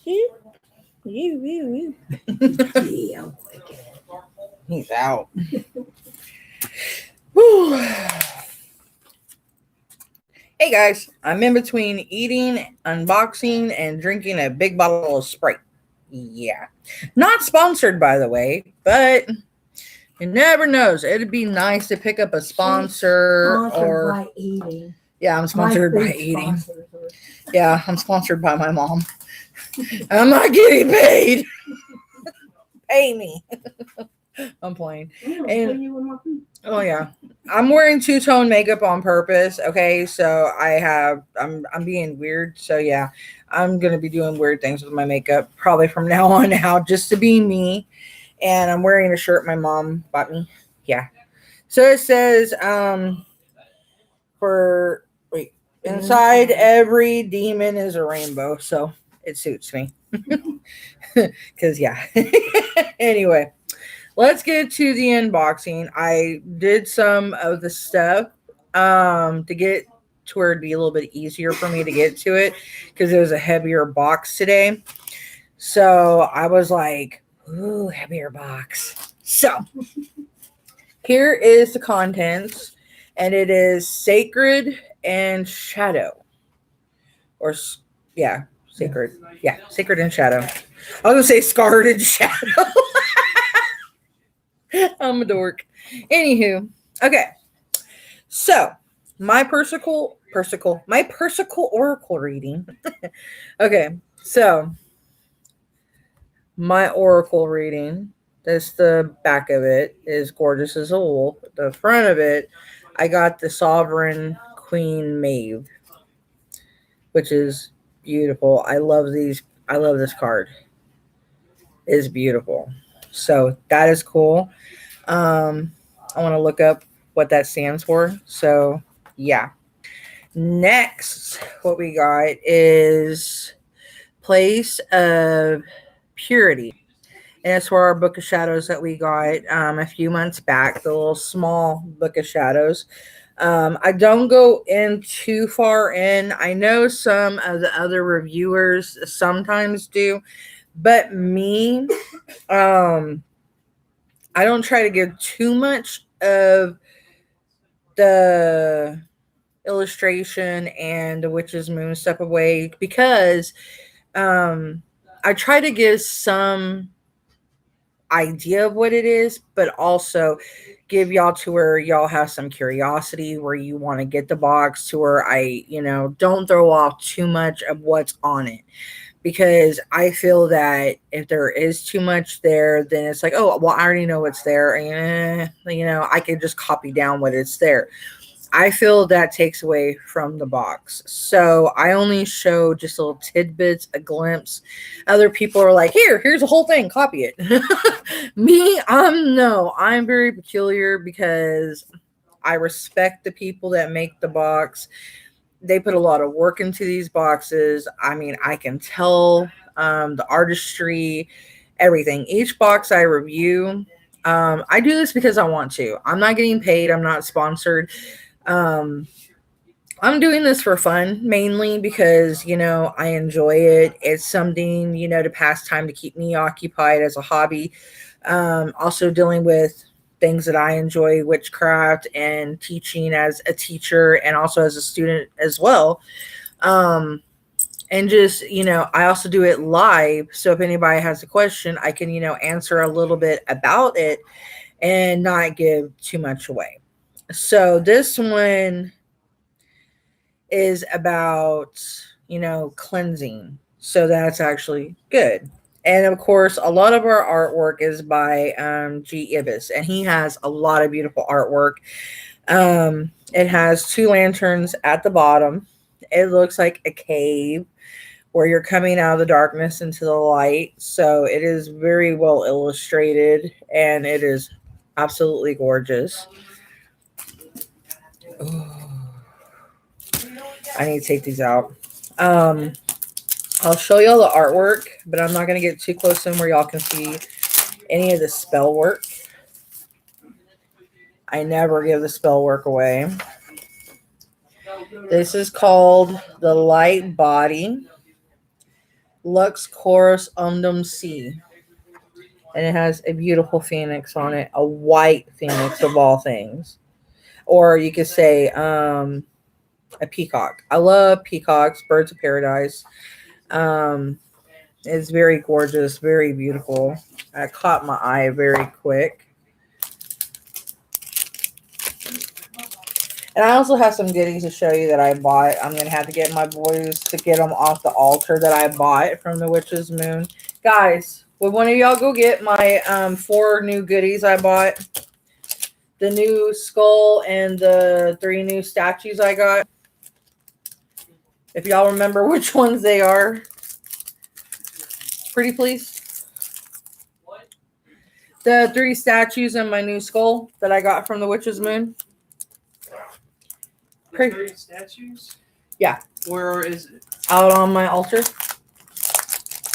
You. Yeah, wicked. He's out. Whew. Hey guys, I'm in between eating, unboxing, and drinking a big bottle of Sprite. Yeah. Not sponsored, by the way, but you never knows. It'd be nice to pick up a sponsor Sponsored or. by eating. Yeah, I'm My sponsored by food eating. sponsors are. Yeah, I'm sponsored by my mom. I'm not getting paid. Pay me. I'm playing. I'm gonna And pay you with my food. oh yeah. I'm wearing two-tone makeup on purpose, okay? So I'm being weird. So yeah, I'm going to be doing weird things with my makeup probably from now on out just to be me. And I'm wearing a shirt my mom bought me. Yeah. So it says for wait, inside every demon is a rainbow. So it suits me. Cuz yeah. Anyway, let's get to the unboxing. I did some of the stuff to get to where it'd be a little bit easier for me to get to it because it was a heavier box today. So I was like, ooh, heavier box. So here is the contents, and it is Sacred and Shadow. Or, yeah, Sacred. Yeah, Sacred and Shadow. I was going to say Scarred and Shadow. I'm a dork. Anywho, okay. So my persical oracle reading. Okay, so my oracle reading. That's the back of it is gorgeous as a wolf. The front of it, I got the Sovereign Queen Maeve, which is beautiful. I love these. I love this card. It's beautiful. So that is cool. I want to look up what that stands for. So yeah. Next, what we got is Place of Purity. And it's for our Book of Shadows that we got a few months back, the little small Book of Shadows. I don't go in too far in. I know some of the other reviewers sometimes do, but me, um, I don't try to give too much of the illustration and the witch's moon stuff away because um I try to give some idea of what it is, but also give y'all to where y'all have some curiosity where you want to get the box to where don't throw off too much of what's on it, because I feel that if there is too much there, then it's like, oh well, I already know what's there, and I can just copy down what it's there. I feel that takes away from the box. So I only show just little tidbits, a glimpse. Other people are like, here's a whole thing, copy it. Me, no, I'm very peculiar because I respect the people that make the box. They put a lot of work into these boxes. I mean, I can tell the artistry, everything. Each box I review, I do this because I want to. I'm not getting paid. I'm not sponsored. um I'm doing this for fun mainly because I enjoy it. It's something to pass time, to keep me occupied as a hobby. Also dealing with things that I enjoy, witchcraft and teaching as a teacher and also as a student as well. um and just I also do it live, so if anybody has a question I can answer a little bit about it and not give too much away. So this one is about, cleansing. So that's actually good. And of course, a lot of our artwork is by G. Ibis, and he has a lot of beautiful artwork. It has two lanterns at the bottom. It looks like a cave where you're coming out of the darkness into the light. So it is very well illustrated and it is absolutely gorgeous. I need to take these out. Um, I'll show y'all the artwork, but I'm not going to get too close in where y'all can see any of the spell work. I never give the spell work away. This is called the Light Body. Lux Chorus Undum C. And it has a beautiful phoenix on it, a white phoenix of all things. Or you could say a peacock. I love peacocks, birds of paradise. Um, it's very gorgeous, very beautiful. I caught my eye very quick. And I also have some goodies to show you that I bought. I'm going to have to get my boys to get them off the altar that I bought from the Witch's Moon. Guys, would one of y'all go get my 4 new goodies I bought? The new skull and the 3 new statues I got. If y'all remember which ones they are. Pretty please. The 3 statues and my new skull that I got from the Witch's Moon. The 3 statues? Yeah. Where is it? Out on my altar.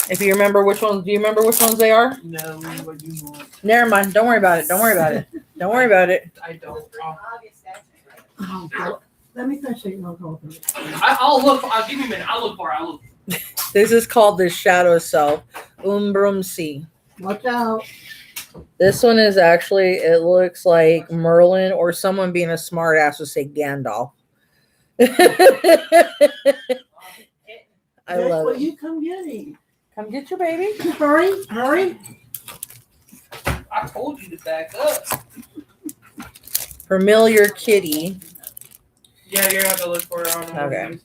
If you remember which ones, do you remember which ones they are? No, what you want. Never mind. Don't worry about it. Don't worry about it. Don't worry about it. I don't. Oh, let me finish it. I'll look. Give me a minute. I'll look for it. This is called the Shadow Self, Umbrum C. Watch out. This one is actually, it looks like Merlin, or someone being a smart ass would say Gandalf. I That's love what it. you come getting. Come get your baby. Hurry, hurry. I told you to back up. Familiar Kitty. Yeah, you're gonna have to look for it on Okay.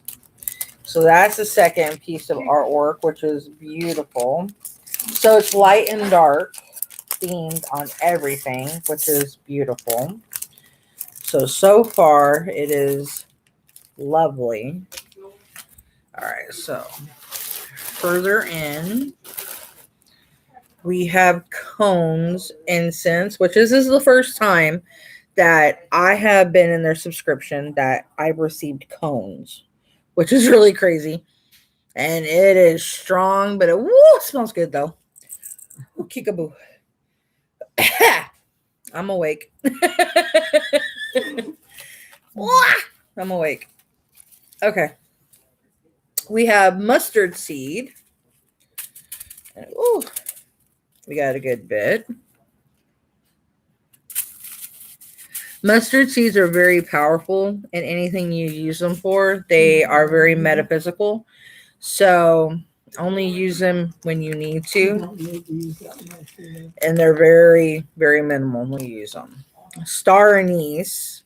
So that's the second piece of artwork, which is beautiful. So it's light and dark themed on everything, which is beautiful. So far it is lovely. All right, so further in, we have cones incense, which this is the first time that I have been in their subscription that I've received cones, which is really crazy. And it is strong, but it smells good though. Ooh, kickaboo. I'm awake. I'm awake. Okay. We have mustard seed. Ooh, we got a good bit. Mustard seeds are very powerful in anything you use them for. They are very metaphysical. So only use them when you need to. And they're very, very minimal when you use them. Star anise,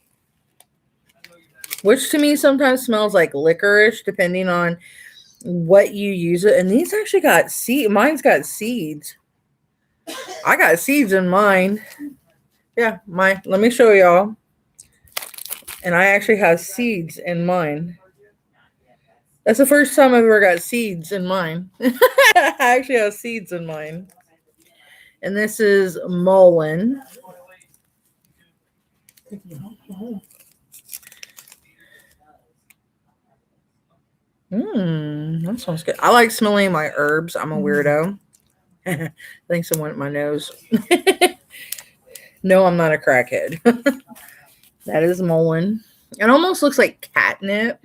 which to me sometimes smells like licorice, depending on what you use it. And these actually got seed. Mine's got seeds. I got seeds in mine. Yeah, let me show y'all. And I actually have seeds in mine. That's the first time I've ever got seeds in mine. I actually have seeds in mine. And this is mullein. That sounds good. I like smelling my herbs. I'm a weirdo. I think someone at my nose. No, I'm not a crackhead. That is mullein. It almost looks like catnip.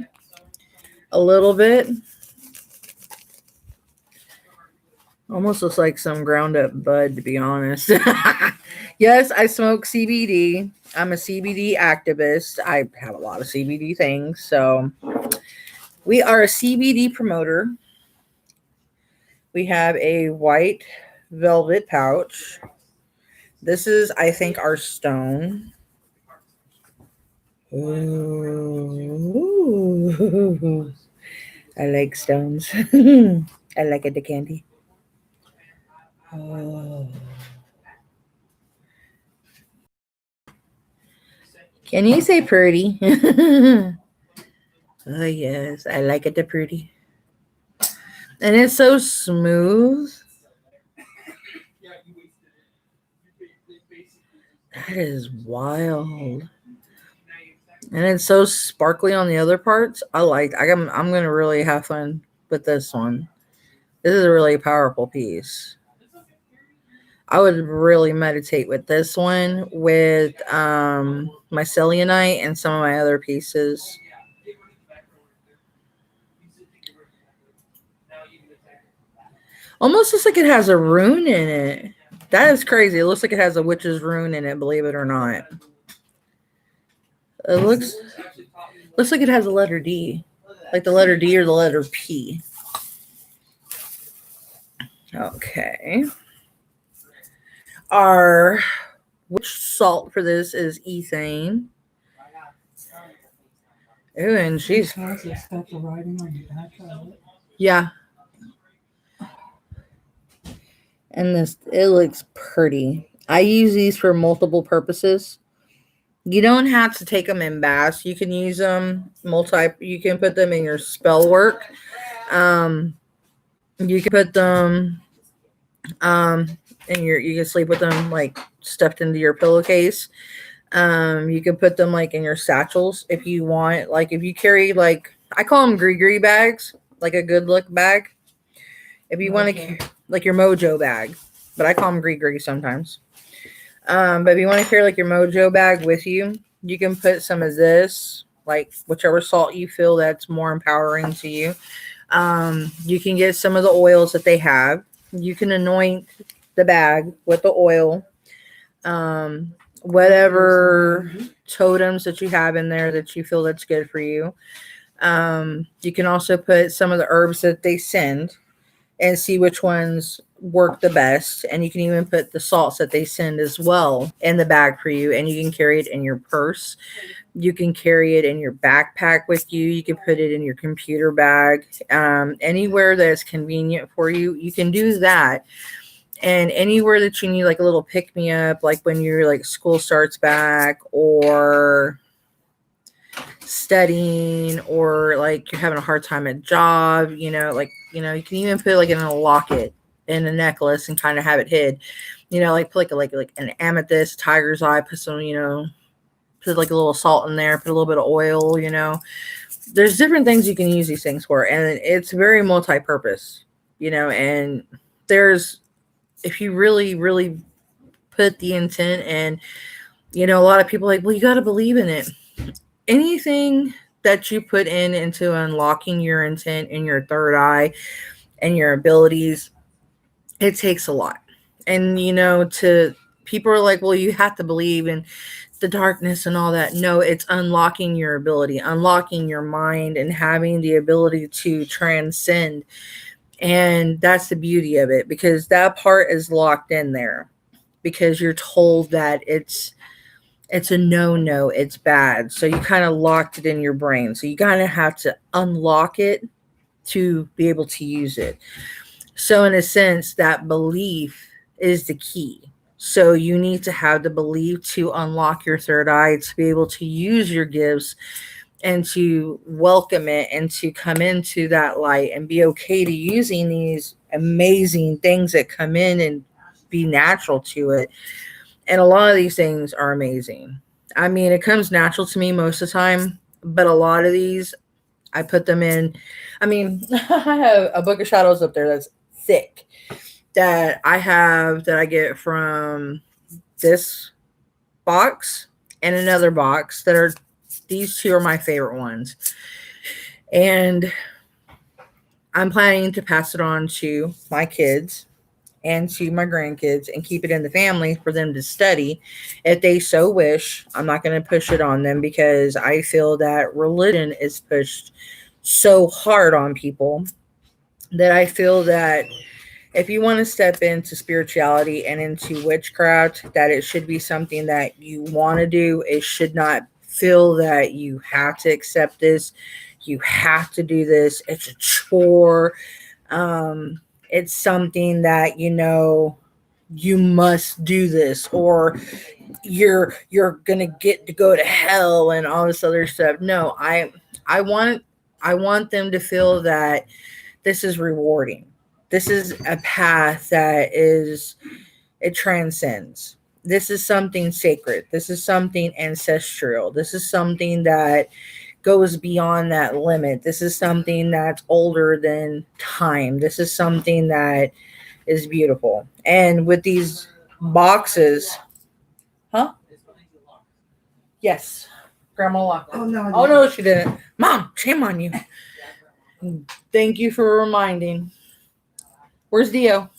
A little bit. Almost looks like some ground up bud, to be honest. Yes, I smoke CBD. I'm a CBD activist. I have a lot of CBD things. So we are a CBD promoter. We have a white velvet pouch. This is, I think, our stone. Ooh. I like stones. I like it, the candy. Oh. Can you say pretty? Oh, yes. I like it, the pretty. And it's so smooth. That is wild. And it's so sparkly on the other parts. I'm going to really have fun with this one. This is a really powerful piece. I would really meditate with this one, with my selenite and some of my other pieces. Almost looks like it has a rune in it. That is crazy. It looks like it has a witch's rune in it, believe it or not. It looks like it has a letter D. Like the letter D or the letter P. Okay. Our witch salt for this is ethane. Ooh, and she's yeah. And this, it looks pretty. I use these for multiple purposes. You don't have to take them in baths. You can use them you can put them in your spell work. You can put them you can sleep with them like stuffed into your pillowcase. You can put them like in your satchels if you want. Like if you carry like I call them gree bags, like a good look bag. If you want to like your mojo bag, but I call them gree sometimes. But if you want to carry like your mojo bag with you, you can put some of this, like whichever salt you feel that's more empowering to you. You can get some of the oils that they have. You can anoint the bag with the oil. Whatever totems that you have in there that you feel that's good for you. You can also put some of the herbs that they send and see which ones work the best. And you can even put the salts that they send as well in the bag for you. And you can carry it in your purse. You can carry it in your backpack with you. You can put it in your computer bag. Anywhere that's convenient for you, you can do that. And anywhere that you need like a little pick me up, like when you're like school starts back or studying or like you're having a hard time at job, you can even put like in a locket in a necklace and kind of have it hid, like put like an amethyst, tiger's eye, put some, put like a little salt in there, put a little bit of oil, there's different things you can use these things for. And it's very multi-purpose, and if you really, really put the intent and, a lot of people are like, well, you got to believe in it. Anything that you put into unlocking your intent and your third eye and your abilities, it takes a lot. And, to people are like, well, you have to believe in the darkness and all that. No, it's unlocking your ability, unlocking your mind and having the ability to transcend. And that's the beauty of it, because that part is locked in there because you're told that it's a no, it's bad. So you kind of locked it in your brain. So you kind of have to unlock it to be able to use it. So in a sense, that belief is the key. So you need to have the belief to unlock your third eye, to be able to use your gifts and to welcome it and to come into that light and be okay to using these amazing things that come in and be natural to it. And a lot of these things are amazing. I mean, it comes natural to me most of the time, but a lot of these, I put them in. I mean, I have a book of shadows up there that's thick that I get from this box and another box these two are my favorite ones. And I'm planning to pass it on to my kids and to my grandkids and keep it in the family for them to study if they so wish. I'm not going to push it on them because I feel that religion is pushed so hard on people that I feel that if you want to step into spirituality and into witchcraft, that it should be something that you want to do. It should not feel that you have to accept this. You have to do this. It's a chore. It's something that, you must do this or you're going to get to go to hell and all this other stuff. No, I want them to feel that this is rewarding. This is a path that it transcends. This is something sacred. This is something ancestral. This is something that goes beyond that limit. This is something that's older than time. This is something that is beautiful. And with these boxes, huh? Yes. Grandma locked it. Oh no, she didn't. Mom, shame on you. Thank you for reminding. Where's Dio?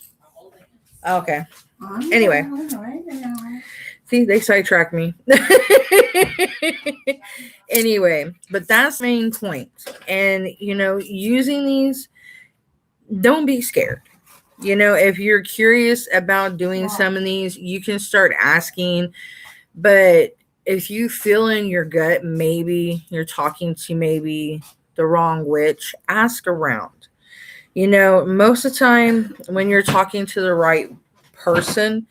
Oh, okay. Anyway. Right now. See, they sidetracked me. Anyway, but that's the main point. And, using these, don't be scared. If you're curious about doing some of these, you can start asking. But if you feel in your gut, maybe you're talking to maybe the wrong witch, ask around. Most of the time when you're talking to the right person,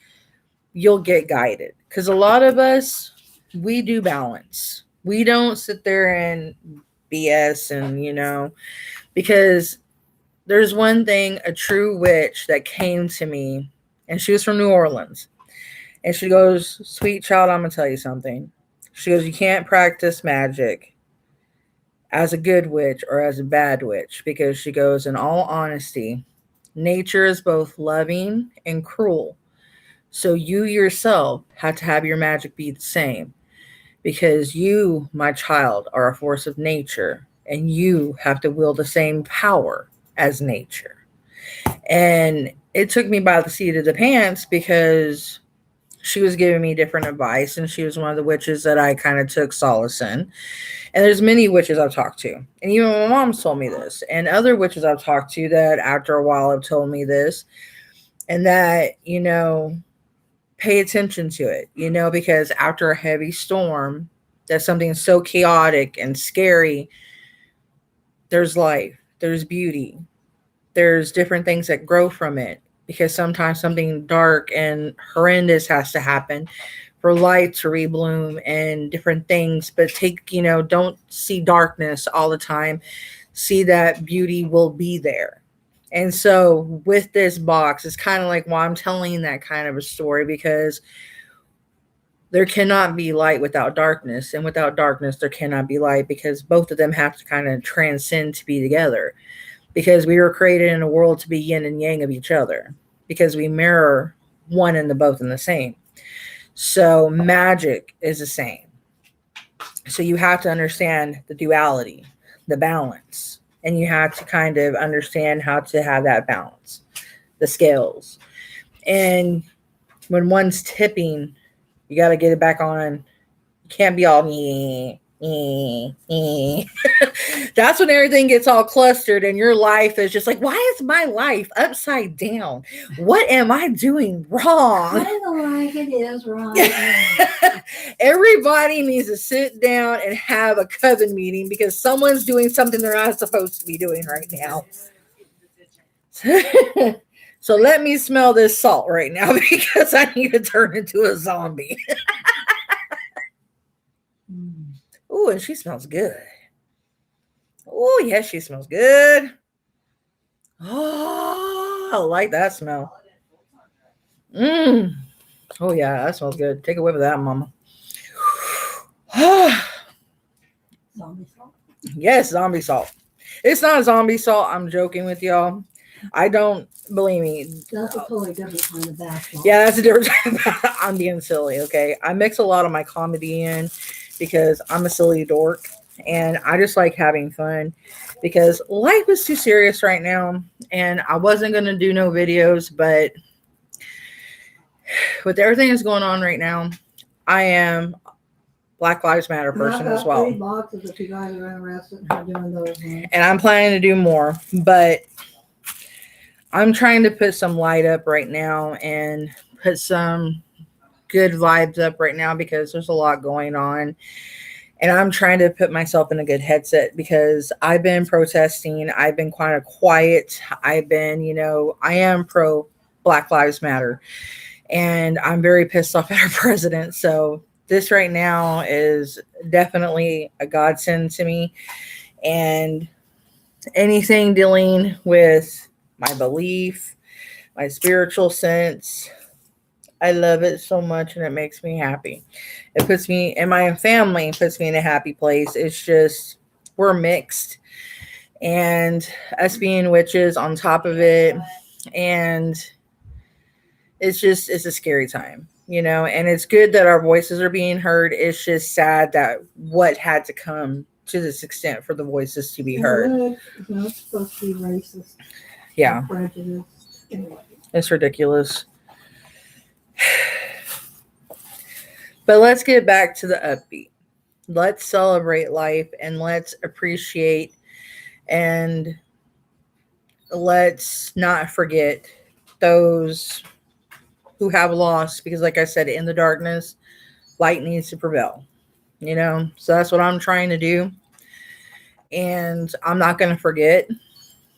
you'll get guided. Because a lot of us, we do balance. We don't sit there and BS and, because there's one thing, a true witch that came to me, and she was from New Orleans. And she goes, "Sweet child, I'm going to tell you something." She goes, "You can't practice magic as a good witch or as a bad witch." Because she goes, "In all honesty, nature is both loving and cruel. So you yourself have to have your magic be the same. Because you, my child, are a force of nature. And you have to wield the same power as nature." And it took me by the seat of the pants because she was giving me different advice, and she was one of the witches that I kind of took solace in. And there's many witches I've talked to, and even my mom's told me this, and other witches I've talked to that after a while have told me this, and that, pay attention to it, because after a heavy storm, that's something so chaotic and scary, there's life, there's beauty, there's different things that grow from it, because sometimes something dark and horrendous has to happen for light to rebloom and different things. But don't see darkness all the time. See that beauty will be there. And so with this box, it's kind of like why I'm telling that kind of a story, because there cannot be light without darkness, and without darkness there cannot be light, because both of them have to kind of transcend to be together. Because we were created in a world to be yin and yang of each other, because we mirror one and the both in the same. So magic is the same. So you have to understand the duality, the balance, and you have to kind of understand how to have that balance, the scales. And when one's tipping, you got to get it back on. You can't be all me. That's when everything gets all clustered and your life is just like, why is my life upside down? What am I doing wrong? I don't like it is right. Everybody needs to sit down and have a coven meeting, because someone's doing something they're not supposed to be doing right now. So let me smell this salt right now, because I need to turn into a zombie. Ooh, and she smells good. Oh, yes, she smells good. Oh, I like that smell. Oh, yeah, that smells good. Take a whiff of that, mama. Zombie salt. Yes, zombie salt. It's not zombie salt. I'm joking with y'all. I don't, believe me. That's a totally different kind of bath salt. Yeah, that's a different. I'm being silly, okay? I mix a lot of my comedy in, because I'm a silly dork, and I just like having fun, because life is too serious right now, and I wasn't going to do no videos, but with everything that's going on right now, I am Black Lives Matter person as well. 3 boxes if you guys are interested in doing those ones. And I'm planning to do more, but I'm trying to put some light up right now and put some good vibes up right now, because there's a lot going on, and I'm trying to put myself in a good headset, because I've been protesting. I've been kind of quiet. I've been, I am pro Black Lives Matter, and I'm very pissed off at our president. So this right now is definitely a godsend to me, and anything dealing with my belief, my spiritual sense, I love it so much, and it makes me happy. It puts me, and my family puts me in a happy place. It's just, we're mixed, and us being witches on top of it, and it's a scary time, and it's good that our voices are being heard. It's just sad that what had to come to this extent for the voices to be heard. It's not supposed to be racist. Yeah. Prejudice. Anyway, It's ridiculous. But let's get back to the upbeat. Let's celebrate life and let's appreciate and let's not forget those who have lost because, like I said, in the darkness, light needs to prevail. So that's what I'm trying to do. And I'm not going to forget.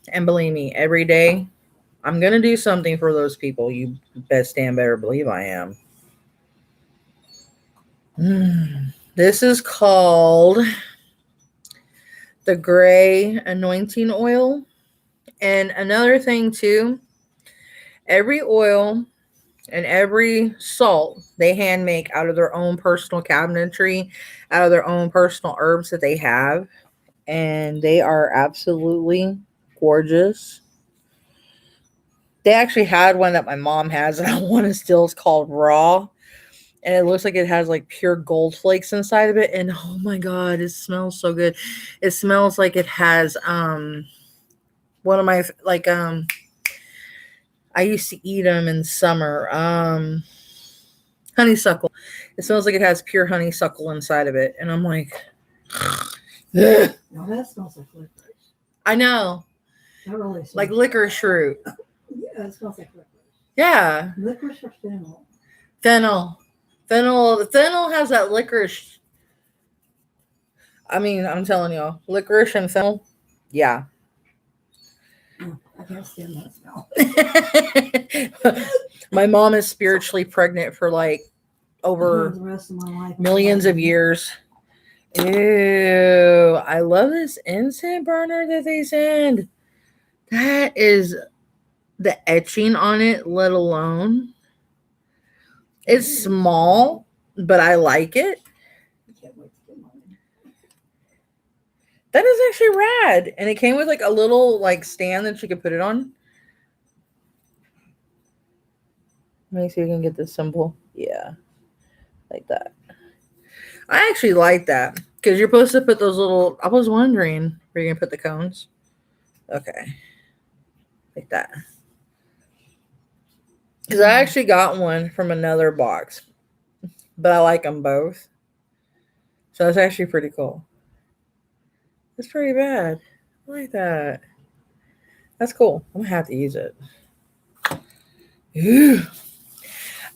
And believe me, every day I'm going to do something for those people. You best stand better believe I am. This is called the gray anointing oil. And another thing too, every oil and every salt they hand make out of their own personal cabinetry, out of their own personal herbs that they have. And they are absolutely gorgeous. They actually had one that my mom has, and I want to steal. It's called Raw. And it looks like it has like pure gold flakes inside of it. And oh my god, it smells so good. It smells like it has one of my I used to eat them in summer. Honeysuckle. It smells like it has pure honeysuckle inside of it. And I'm like, ugh. now that smells like licorice. I know. That really smells Like licorice root. Yeah, it smells like licorice. Yeah. Licorice or fennel? Fennel. Fennel has that licorice. I mean, I'm telling y'all, licorice and fennel. Yeah. Oh, I can't stand that smell. My mom is spiritually pregnant for like For over the rest of my life. millions of years. Ew. I love this incense burner that they send. That is the etching on it, let alone. It's small, but I like it. I can't wait to get mine. That is actually rad. And it came with like a little like stand that you could put it on. Let me see if we can get this simple. Yeah. Like that. I actually like that. Because you're supposed to put those little. I was wondering where you're going to put the cones. Okay. Like that. Because I actually got one from another box. But I like them both. So it's actually pretty cool. It's pretty bad. I like that. That's cool. I'm going to have to use it. Ew.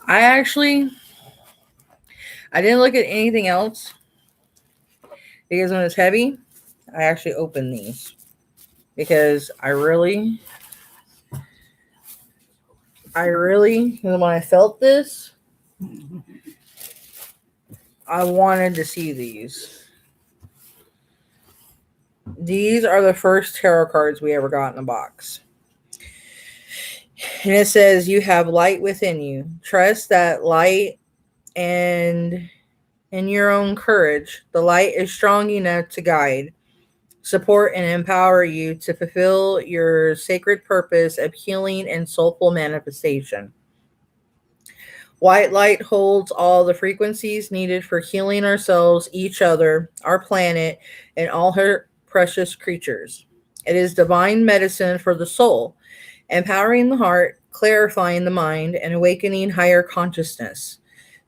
I didn't look at anything else. Because when it's heavy, I actually open these. Because I really, when I felt this, I wanted to see these. These are the first tarot cards we ever got in a box. And it says, you have light within you. Trust that light and in your own courage. The light is strong enough to guide, support, and empower you to fulfill your sacred purpose of healing and soulful manifestation. White light holds all the frequencies needed for healing ourselves, each other, our planet, and all her precious creatures. It is divine medicine for the soul, empowering the heart, clarifying the mind, and awakening higher consciousness.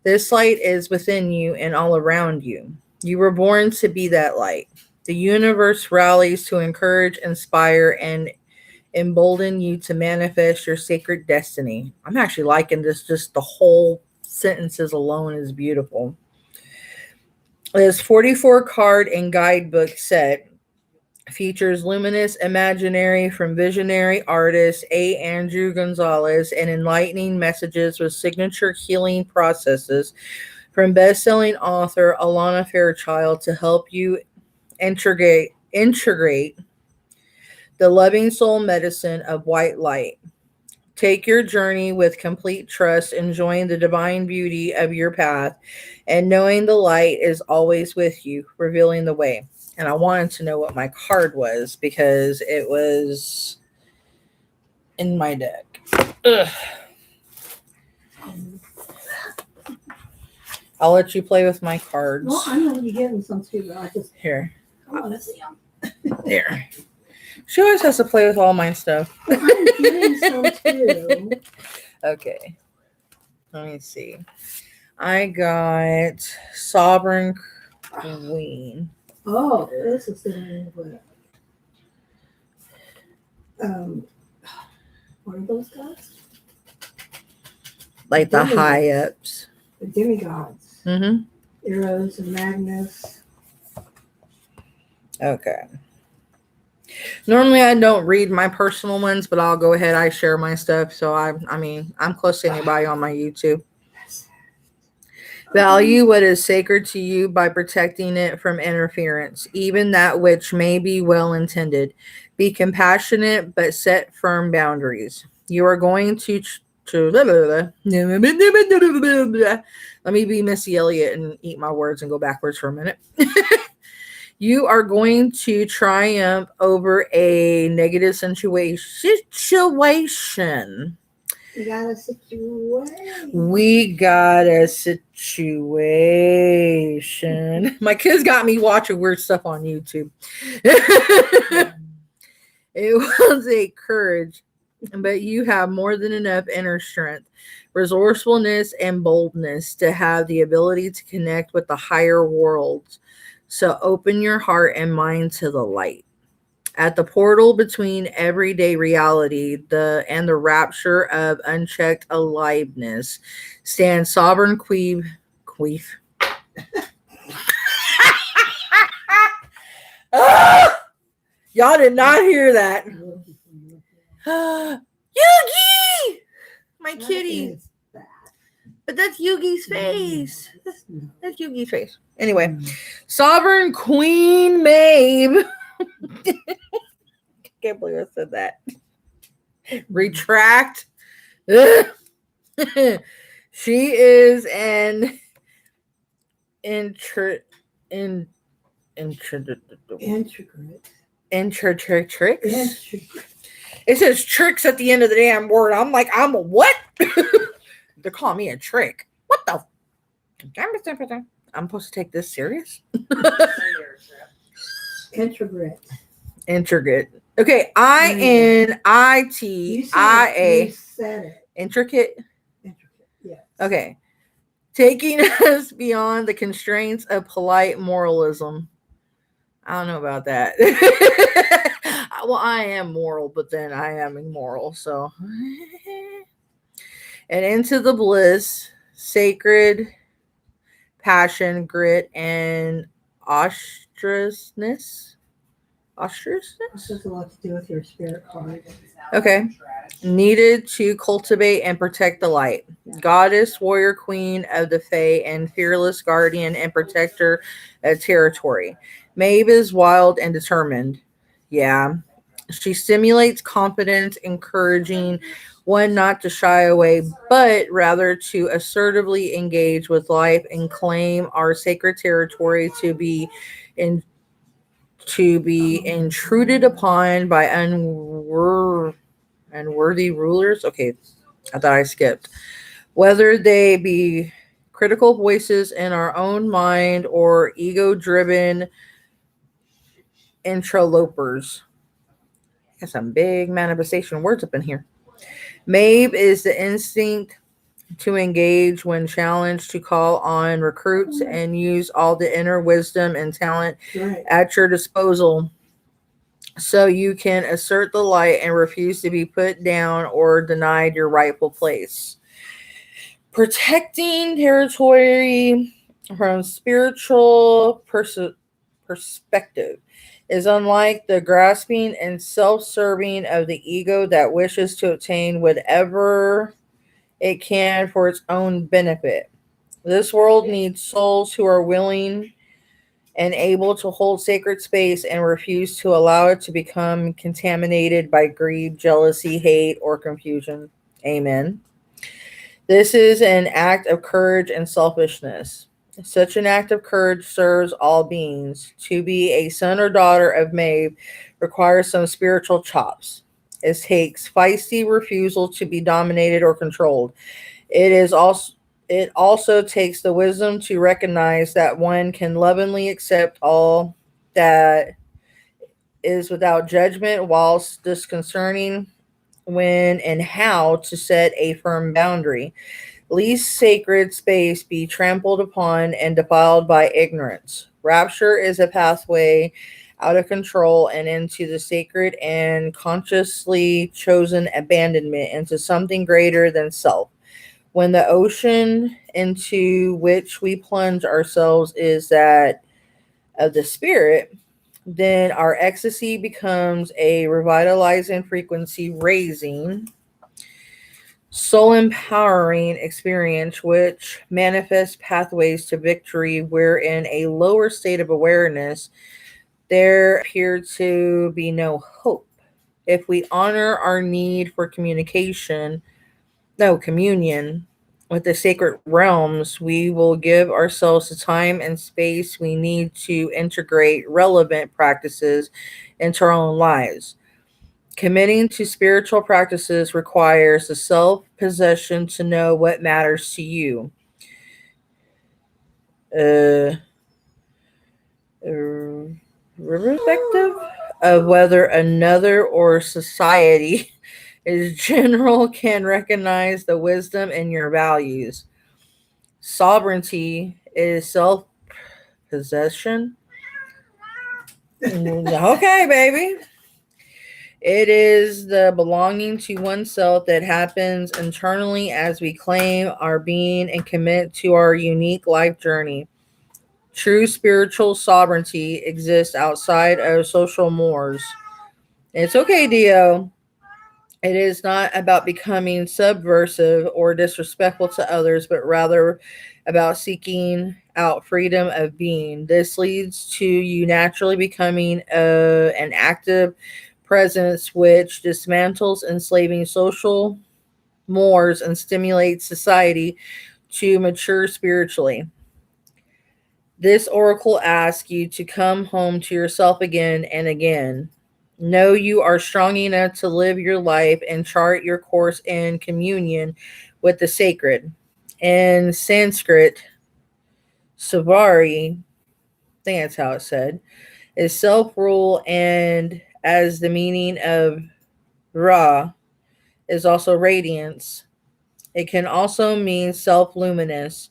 This light is within you and all around you. You were born to be that light. The universe rallies to encourage, inspire, and embolden you to manifest your sacred destiny. I'm actually liking this. Just the whole sentences alone is beautiful. This 44 card and guidebook set features luminous imaginary from visionary artist A. Andrew Gonzalez and enlightening messages with signature healing processes from best-selling author Alana Fairchild to help you integrate the loving soul medicine of white light. Take your journey with complete trust, enjoying the divine beauty of your path, and knowing the light is always with you, revealing the way. And I wanted to know what my card was because it was in my deck. Ugh. I'll let you play with my cards. Well, I'm going to be getting some too, but I Here. want to see them. There. She always has to play with all my stuff. Well, I'm getting some too. Okay. Let me see. I got Sovereign Queen. Oh, this is the one with what are those guys? Like the Demigods. high ups. The demigods. Mm-hmm. Eros and Magnus. Okay. Normally I don't read my personal ones, but I'll go ahead. I share my stuff. So I'm close to anybody on my YouTube. Value what is sacred to you by protecting it from interference, even that which may be well intended. Be compassionate, but set firm boundaries. You are going to let me be Missy Elliott and eat my words and go backwards for a minute. You are going to triumph over a negative situation. We got a situation. We got a situation. My kids got me watching weird stuff on YouTube. It was a courage, but you have more than enough inner strength, resourcefulness, and boldness to have the ability to connect with the higher worlds. So open your heart and mind to the light. At the portal between everyday reality and the rapture of unchecked aliveness stands sovereign queef. Ah! Y'all did not hear that. Yugi! My kitty. But that's Yugi's face. That's Yugi's face. Anyway, Sovereign Queen Maeve. Can't believe I said that. Retract. She is an intricate. It says tricks at the end of the damn word. I'm like, I'm a what? They're calling me a trick. What the? I'm supposed to take this serious? Intricate. Okay, INITIA. You said it. Intricate. Yes. Okay. Taking us beyond the constraints of polite moralism. I don't know about that. Well, I am moral, but then I am immoral, so. And into the bliss, sacred passion, grit, and ostriousness. This has a lot to do with your spirit card. Okay. Needed to cultivate and protect the light. Goddess, warrior, queen of the Fae, and fearless guardian and protector of territory. Maeve is wild and determined. Yeah. She stimulates confidence, encouraging one not to shy away, but rather to assertively engage with life and claim our sacred territory to be intruded upon by unworthy rulers. Okay, I thought I skipped. Whether they be critical voices in our own mind or ego-driven interlopers. Got some big manifestation words up in here. Maeve is the instinct to engage when challenged, to call on recruits and use all the inner wisdom and talent at your disposal so you can assert the light and refuse to be put down or denied your rightful place. Protecting territory from spiritual perspective is unlike the grasping and self-serving of the ego that wishes to obtain whatever it can for its own benefit. This world needs souls who are willing and able to hold sacred space and refuse to allow it to become contaminated by greed, jealousy, hate, or confusion. Amen. This is an act of courage and selfishness. Such an act of courage serves all beings. To be a son or daughter of Maeve requires some spiritual chops. It takes feisty refusal to be dominated or controlled. It also takes the wisdom to recognize that one can lovingly accept all that is without judgment, whilst disconcerting when and how to set a firm boundary. Least sacred space be trampled upon and defiled by ignorance. Rapture is a pathway out of control and into the sacred and consciously chosen abandonment into something greater than self. When the ocean into which we plunge ourselves is that of the spirit, then our ecstasy becomes a revitalizing, frequency raising, soul empowering experience which manifests pathways to victory, where in a lower state of awareness there appeared to be no hope. If we honor our need for communion with the sacred realms, we will give ourselves the time and space we need to integrate relevant practices into our own lives. Committing to spiritual practices requires the self possession to know what matters to you, uh, irrespective of whether another or society is general can recognize the wisdom in your values. Sovereignty is self possession. Okay, baby. It is the belonging to oneself that happens internally as we claim our being and commit to our unique life journey. True spiritual sovereignty exists outside of social mores. It's okay, Dio. It is not about becoming subversive or disrespectful to others, but rather about seeking out freedom of being. This leads to you naturally becoming an active presence which dismantles enslaving social mores and stimulates society to mature spiritually. This oracle asks you to come home to yourself again and again. Know you are strong enough to live your life and chart your course in communion with the sacred. In Sanskrit, Savari, I think that's how it's said, is self rule, and as the meaning of Ra is also radiance. It can also mean self luminous.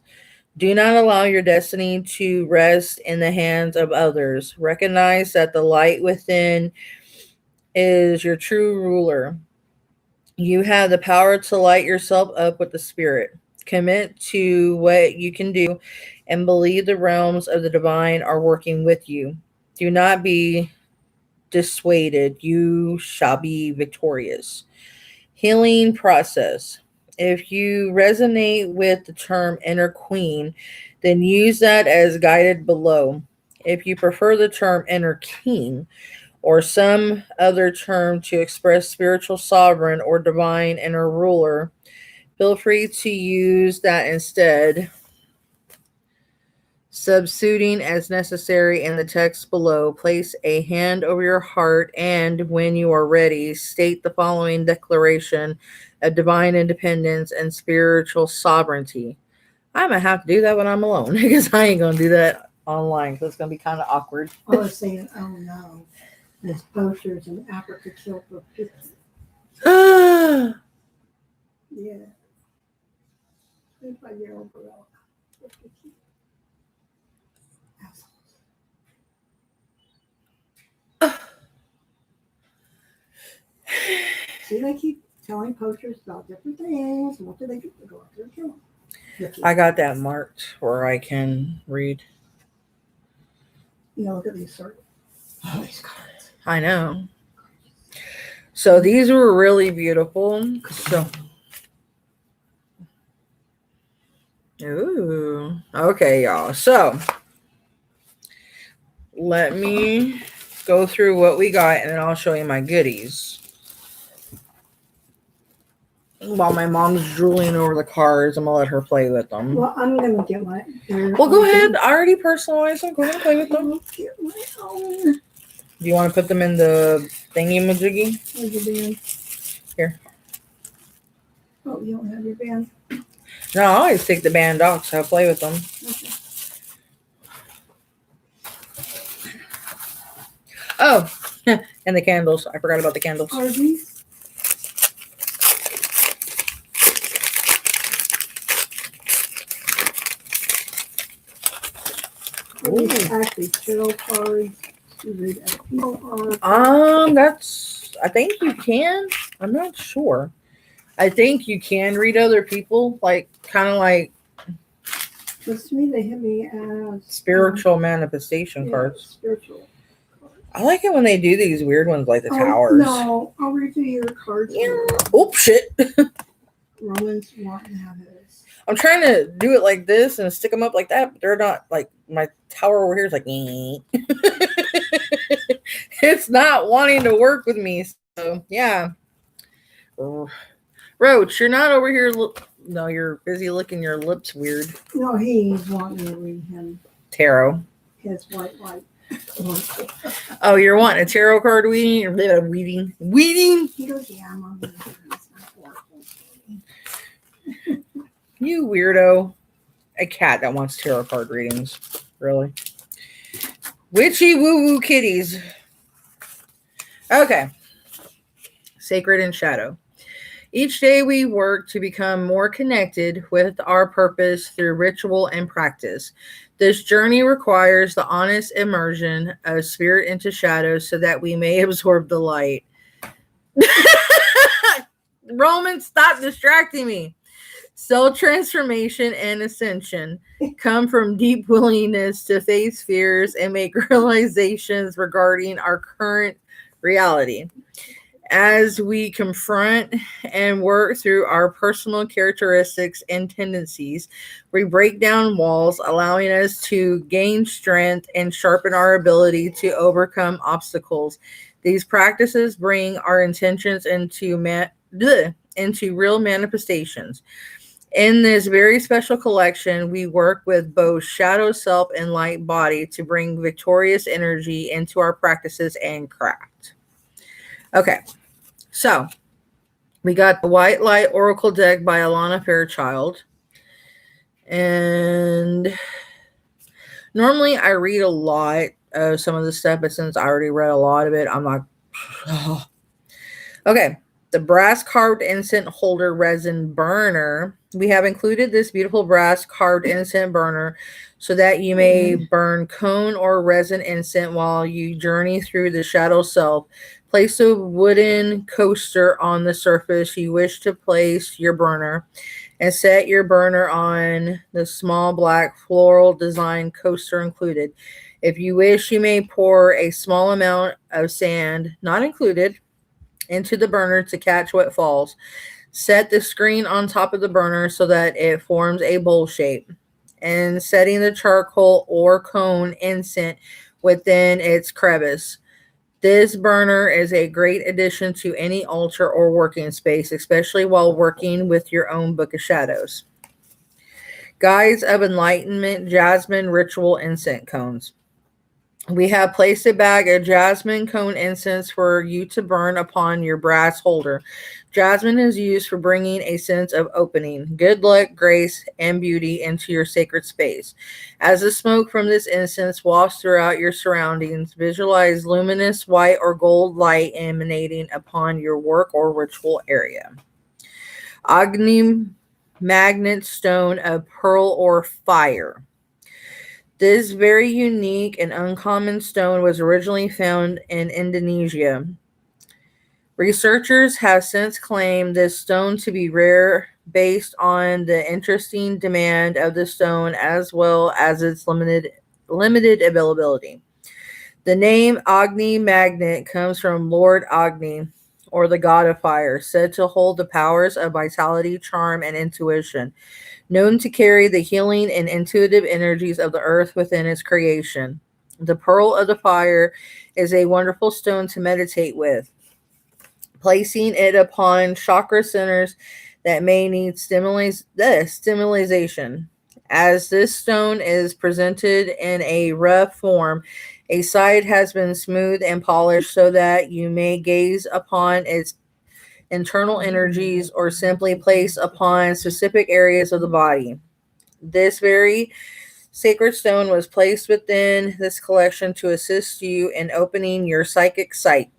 Do not allow your destiny to rest in the hands of others. Recognize that the light within is your true ruler. You have the power to light yourself up with the spirit. Commit to what you can do and believe the realms of the divine are working with you. Do not be dissuaded. You shall be victorious. Healing process. If you resonate with the term inner queen, then use that as guided below. If you prefer the term inner king or some other term to express spiritual sovereign or divine inner ruler, feel free to use that instead, substituting as necessary in the text below. Place a hand over your heart and, when you are ready, state the following declaration of divine independence and spiritual sovereignty. I'm going to have to do that when I'm alone because I ain't going to do that online because it's going to be kind of awkward. I was saying, oh no, there's posters in Africa killed for 50. Yeah. 25-year-old girl. See, they keep telling posters about different things. And what do? They go out there and kill them. I got that marked where I can read. You know, look at these circles. Oh, these cards. I know. So these were really beautiful. So, ooh, okay, y'all. So let me go through what we got, and then I'll show you my goodies. While my mom's drooling over the cards, I'm gonna let her play with them. Well, I'm gonna get my. Well, go ahead. I already personalized them. Go ahead and play with them. Get my own. Do you want to put them in the thingy majiggy? Where's your band? Here. Oh, you don't have your band? No, I always take the band off, so I play with them. Okay. Oh, And the candles. I forgot about the candles. Are these? Are these actually tarot cards to read as people are? That's. I think you can. I'm not sure. I think you can read other people, like kind of like Because to me, they hit me as spiritual manifestation yeah, cards. spiritual cards. I like it when they do these weird ones, like the Oh, towers. No, I'll read you your cards. Yeah. Oh shit! Romans 1 has. I'm trying to do it like this and stick them up like that, but they're not like my tower over here is like. It's not wanting to work with me. So yeah. Roach, you're not over here. No, you're busy licking your lips weird. No, he's wanting to read him Tarot. his white light. Oh, you're wanting a tarot card weeding? Weeding? He goes, yeah, I'm on the it's not horrible. You weirdo. A cat that wants tarot card readings. Really? Witchy woo woo kitties. Okay. Sacred and shadow. Each day we work to become more connected with our purpose through ritual and practice. This journey requires the honest immersion of spirit into shadow so that we may absorb the light. Roman, stop distracting me. Soul transformation and ascension come from deep willingness to face fears and make realizations regarding our current reality. As we confront and work through our personal characteristics and tendencies, we break down walls, allowing us to gain strength and sharpen our ability to overcome obstacles. These practices bring our intentions into real manifestations. In this very special collection, we work with both shadow self and light body to bring victorious energy into our practices and craft. Okay, so we got the White Light Oracle deck by Alana Fairchild. And normally I read a lot of some of the stuff, but since I already read a lot of it, I'm not. Okay, the brass carved incense holder resin burner. We have included this beautiful brass carved incense burner so that you may burn cone or resin incense while you journey through the shadow self. Place a wooden coaster on the surface you wish to place your burner and set your burner on the small black floral design coaster included. If you wish, you may pour a small amount of sand, not included, into the burner to catch what falls. Set the screen on top of the burner so that it forms a bowl shape, and setting the charcoal or cone incense within its crevice. This burner is a great addition to any altar or working space, especially while working with your own Book of Shadows. Guides of Enlightenment Jasmine Ritual Incense Cones. We have placed a bag of jasmine cone incense for you to burn upon your brass holder. Jasmine is used for bringing a sense of opening, good luck, grace, and beauty into your sacred space. As the smoke from this incense wafts throughout your surroundings, visualize luminous white or gold light emanating upon your work or ritual area. Agni Magnet Stone of Pearl or Fire. This very unique and uncommon stone was originally found in Indonesia. Researchers have since claimed this stone to be rare based on the interesting demand of the stone as well as its limited availability. The name Agni Magnet comes from Lord Agni, or the god of fire, said to hold the powers of vitality, charm, and intuition, known to carry the healing and intuitive energies of the earth within its creation. The pearl of the fire is a wonderful stone to meditate with, placing it upon chakra centers that may need stimulation. As this stone is presented in a rough form, a side has been smoothed and polished so that you may gaze upon its internal energies or simply place upon specific areas of the body. This very sacred stone was placed within this collection to assist you in opening your psychic sight.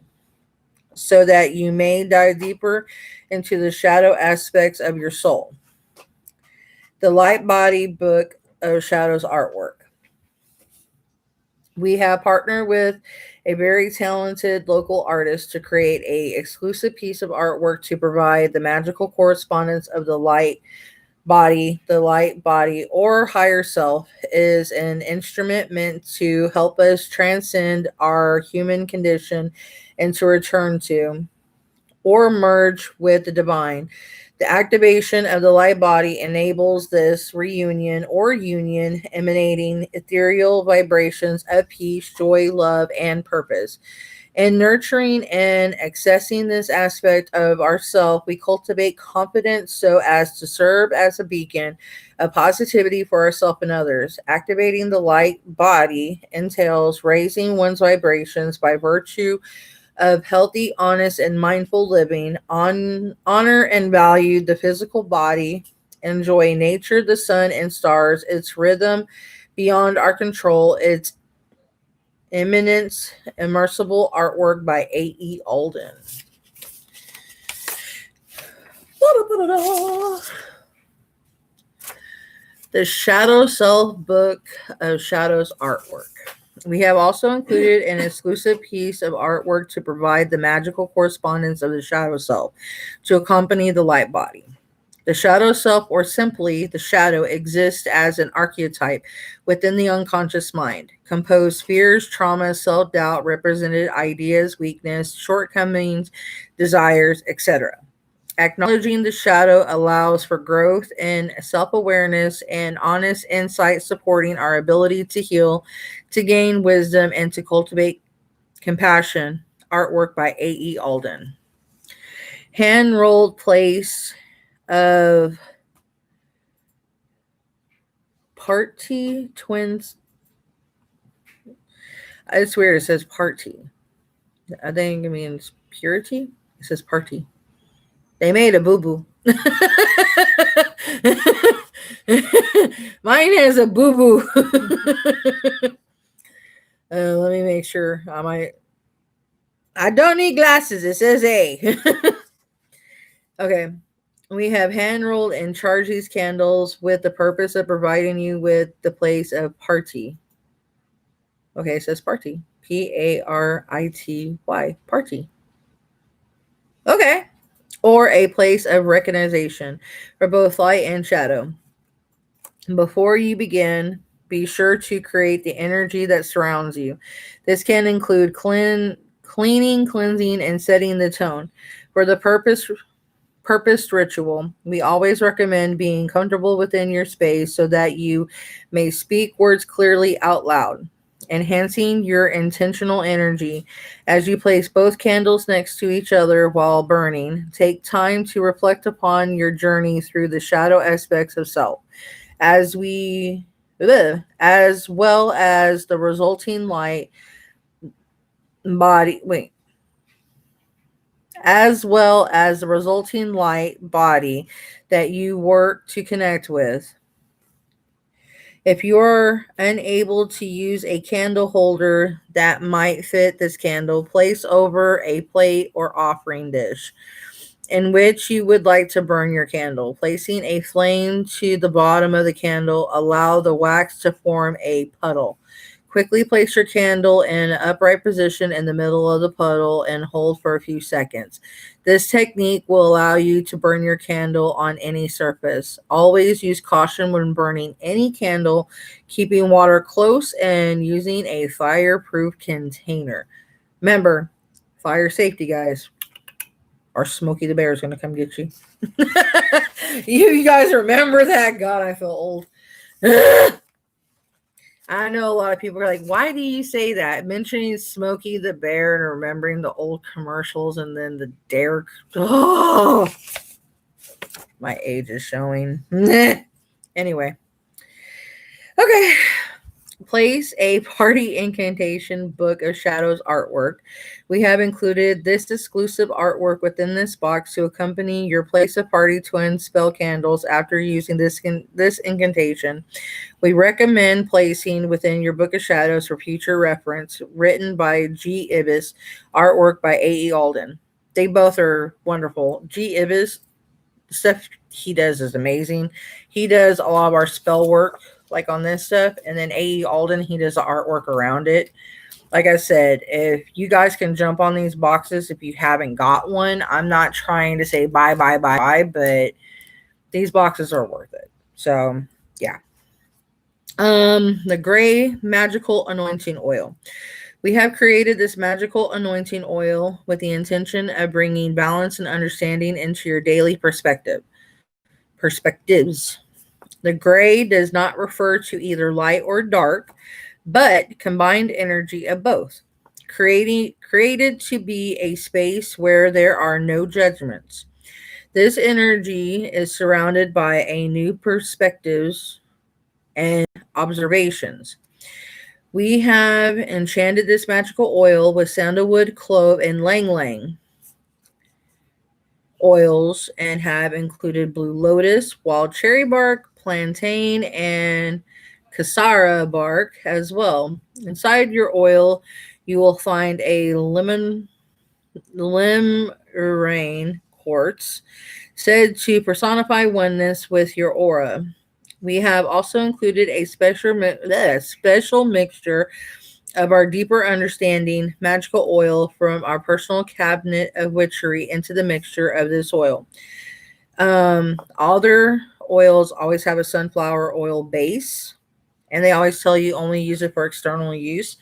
so that you may dive deeper into the shadow aspects of your soul. The Light Body Book of Shadows artwork. We have partnered with a very talented local artist to create a exclusive piece of artwork to provide the magical correspondence of the light body or higher self is an instrument meant to help us transcend our human condition and to return to or merge with the divine. The activation of the light body enables this reunion or union, emanating ethereal vibrations of peace, joy, love, and purpose. In nurturing and accessing this aspect of ourself, we cultivate confidence so as to serve as a beacon of positivity for ourselves and others. Activating the light body entails raising one's vibrations by virtue of healthy, honest, and mindful living. Honor and value the physical body. Enjoy nature, the sun, and stars, its rhythm beyond our control, its imminence, immersible artwork by A.E. Alden. The Shadow Self Book of Shadows artwork. We have also included an exclusive piece of artwork to provide the magical correspondence of the shadow self to accompany the light body. The shadow self, or simply the shadow, exists as an archetype within the unconscious mind. Composed fears, traumas, self doubt, represented ideas, weakness, shortcomings, desires, etc. Acknowledging the shadow allows for growth in self awareness and honest insight, supporting our ability to heal, to gain wisdom, and to cultivate compassion. Artwork by A.E. Alden. Hand rolled place of party twins. It's weird. It says party. I think it means purity. It says party. They made a boo boo. Mine has a boo boo. Let me make sure. I don't need glasses. It says A. Okay. We have hand rolled and charged these candles with the purpose of providing you with the place of party. Okay, it says party. Parity. Party. Okay. Or a place of recognition for both light and shadow. Before you begin, be sure to create the energy that surrounds you. This can include cleaning, cleansing, and setting the tone. For the purposed ritual, we always recommend being comfortable within your space so that you may speak words clearly out loud, enhancing your intentional energy. As you place both candles next to each other while burning, take time to reflect upon your journey through the shadow aspects of self, as well as the resulting light body. As well as the resulting light body that you work to connect with. If you're unable to use a candle holder that might fit this candle, place over a plate or offering dish in which you would like to burn your candle. Placing a flame to the bottom of the candle, allow the wax to form a puddle. Quickly place your candle in an upright position in the middle of the puddle and hold for a few seconds. This technique will allow you to burn your candle on any surface. Always use caution when burning any candle, keeping water close and using a fireproof container. Remember, fire safety, guys, or Smokey the Bear is going to come get you. You guys remember that? God, I feel old. I know a lot of people are like, why do you say that? Mentioning Smokey the Bear and remembering the old commercials and then the dare. Oh, my age is showing. Anyway. Okay. Place a party incantation book of shadows artwork. We have included this exclusive artwork within this box to accompany your place of party twin spell candles after using this incantation. We recommend placing within your book of shadows for future reference. Written by G. Ibis, artwork by A.E. Alden. They both are wonderful. G. Ibis, the stuff he does is amazing. He does a lot of our spell work, like on this stuff. And then A.E. Alden, he does the artwork around it. Like I said, if you guys can jump on these boxes, if you haven't got one, I'm not trying to say bye, but these boxes are worth it. So, yeah. The gray magical anointing oil. We have created this magical anointing oil with the intention of bringing balance and understanding into your daily perspectives. The gray does not refer to either light or dark, but combined energy of both. Created to be a space where there are no judgments. This energy is surrounded by a new perspectives and observations. We have enchanted this magical oil with sandalwood, clove, and lang lang oils and have included blue lotus, wild cherry bark, plantain, and casara bark as well. Inside your oil, you will find a limerane quartz said to personify oneness with your aura. We have also included a special mixture of our deeper understanding magical oil from our personal cabinet of witchery into the mixture of this oil. All their oils always have a sunflower oil base, and they always tell you only use it for external use.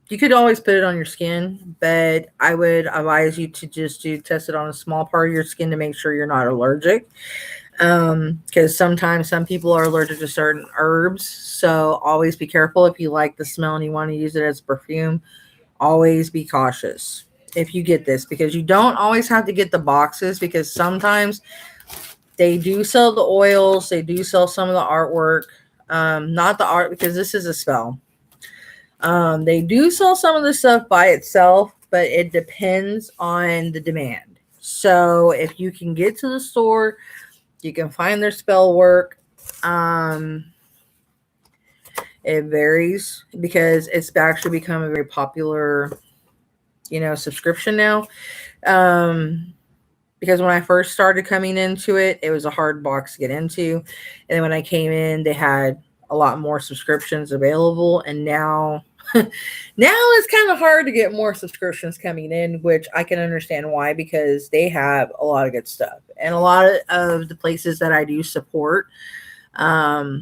You could always put it on your skin, but I would advise you to just test it on a small part of your skin to make sure you're not allergic. Because sometimes some people are allergic to certain herbs, so always be careful. If you like the smell and you want to use it as perfume, always be cautious if you get this, because you don't always have to get the boxes, because sometimes they do sell the oils, they do sell some of the artwork, not the art, because this is a spell. They do sell some of the stuff by itself, but it depends on the demand. So if you can get to the store, you can find their spell work. It varies because it's actually become a very popular, subscription now. Because when I first started coming into it, it was a hard box to get into. And then when I came in, they had a lot more subscriptions available. And now it's kind of hard to get more subscriptions coming in, which I can understand why, because they have a lot of good stuff. And a lot of the places that I do support, that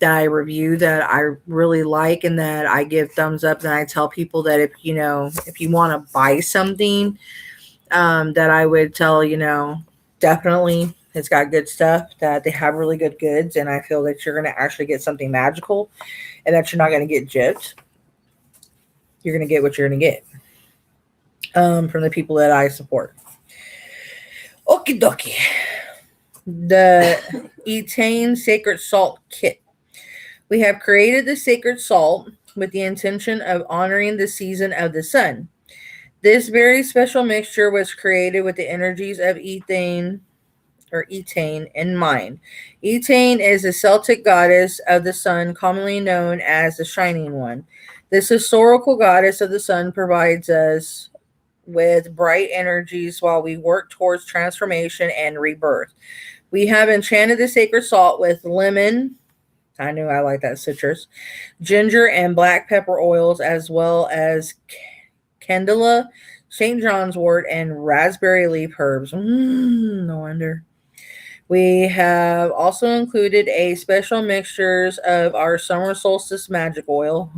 I review, that I really like and that I give thumbs up, and I tell people that if you want to buy something, that I would tell, definitely it's got good stuff, that they have really good goods, and I feel that you're going to actually get something magical and that you're not going to get gypped. You're going to get what you're going to get from the people that I support. Okie dokie. The Etain Sacred Salt Kit. We have created the sacred salt with the intention of honoring the season of the sun. This very special mixture was created with the energies of Etain in mind. Etain is a Celtic goddess of the sun, commonly known as the Shining One. This historical goddess of the sun provides us with bright energies while we work towards transformation and rebirth. We have enchanted the sacred salt with lemon. I knew I like that citrus, ginger, and black pepper oils, as well as candela, St. John's wort, and raspberry leaf herbs. No wonder. We have also included a special mixtures of our summer solstice magic oil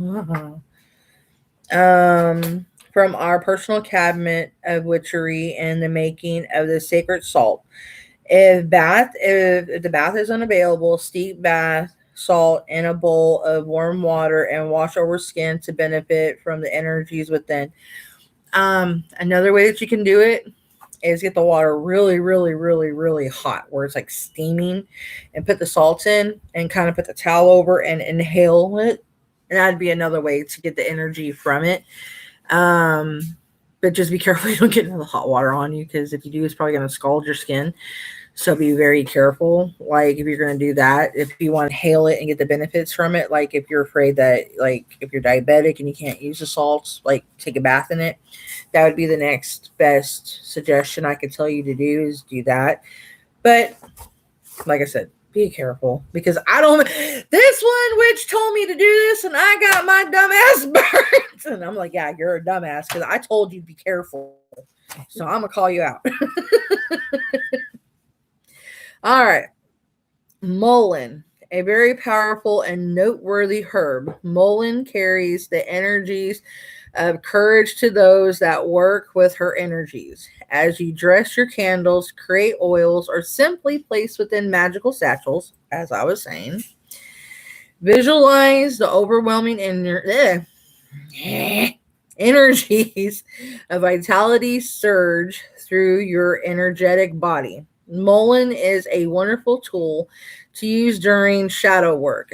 from our personal cabinet of witchery and the making of the sacred salt. If the bath is unavailable, steep bath salt in a bowl of warm water and wash over skin to benefit from the energies within. Another way that you can do it is get the water really, really, really, really hot, where it's like steaming, and put the salt in and kind of put the towel over and inhale it. And that'd be another way to get the energy from it. But just be careful you don't get the hot water on you, because if you do, it's probably going to scald your skin. So be very careful. Like if you're going to do that, if you want to inhale it and get the benefits from it, like if you're afraid that, like if you're diabetic and you can't use the salts, like take a bath in it, that would be the next best suggestion I could tell you to do is do that. But like I said, be careful because I don't. This one witch told me to do this, and I got my dumbass burnt. And I'm like, yeah, you're a dumbass because I told you to be careful. So I'm gonna call you out. All right, mullein, a very powerful and noteworthy herb. Mullein carries the energies of courage to those that work with her energies. As you dress your candles, create oils, or simply place within magical satchels, as I was saying, visualize the overwhelming energies of vitality surge through your energetic body. Mullein is a wonderful tool to use during shadow work,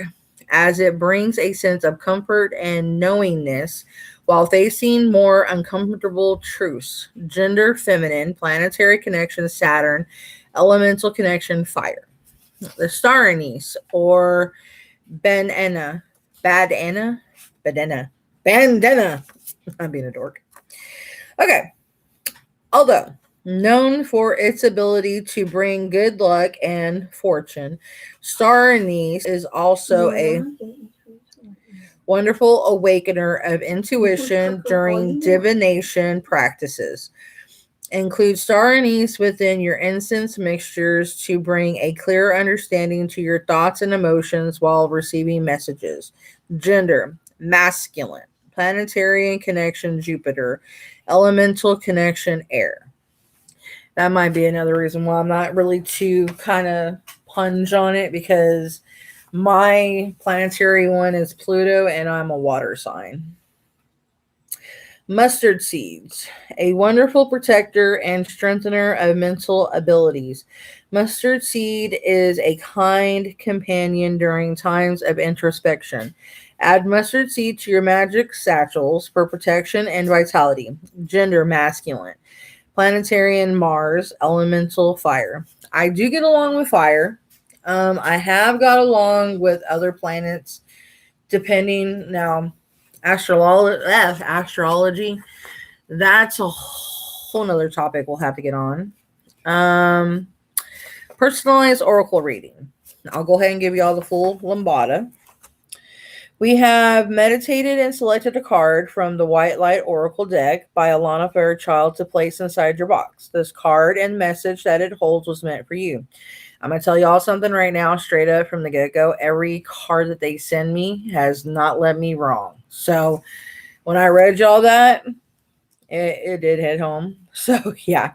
as it brings a sense of comfort and knowingness while facing more uncomfortable truths. Gender feminine, planetary connection Saturn, elemental connection fire. The star anise or banana, badana, badana, bandana. I'm being a dork. Okay. Although known for its ability to bring good luck and fortune, star anise is also a wonderful awakener of intuition during divination practices. Include star anise within your incense mixtures to bring a clear understanding to your thoughts and emotions while receiving messages. Gender, masculine. Planetary connection, Jupiter. Elemental connection, air. That might be another reason why I'm not really too kind of plunge on it because my planetary one is Pluto and I'm a water sign. Mustard seeds, a wonderful protector and strengthener of mental abilities. Mustard seed is a kind companion during times of introspection. Add mustard seed to your magic satchels for protection and vitality. Gender masculine. Planetarian Mars, elemental fire. I do get along with fire. I have got along with other planets, depending now. Astrology. That's a whole nother topic we'll have to get on. Um, Personalized oracle reading. I'll go ahead and give you all the full lambada. We have meditated and selected a card from the White Light Oracle deck by Alana Fairchild to place inside your box. This card and message that it holds was meant for you. I'm going to tell y'all something right now, straight up from the get-go. Every card that they send me has not led me wrong. So when I read y'all that, it did hit home. So yeah.